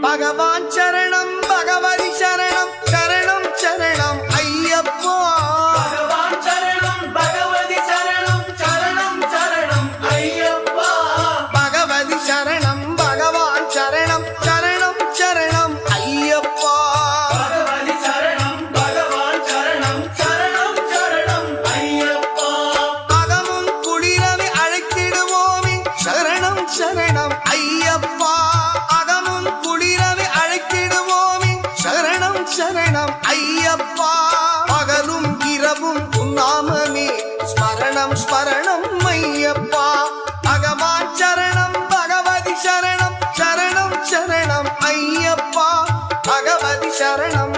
பகவான் சரணம் பகவதி சரணம் சரணம் சரணம் ஐயப்பா பகவான் சரணம் பகவதி சரணம் சரணம் சரணம் ஐயப்பா பகவதி சரணம் பகவான் சரணம் சரணம் சரணம் ஐயப்பா பகவதி சரணம் பகவான் சரணம் சரணம் சரணம் ஐயப்பா அகமும் குளிரவை அழைத்திடுவோமே சரணம் சரணம் ஐயப்பா அகமும் குளிரவை அழைத்திடுவோமே சரணம் சரணம் ஐயப்பா பகலும் இரவும் உன்னாமமே ஸ்மரணம் ஸ்மரணம் ஐயப்பா பகவான் சரணம் பகவதி சரணம் சரணம் சரணம் ஐயப்பா பகவதி சரணம்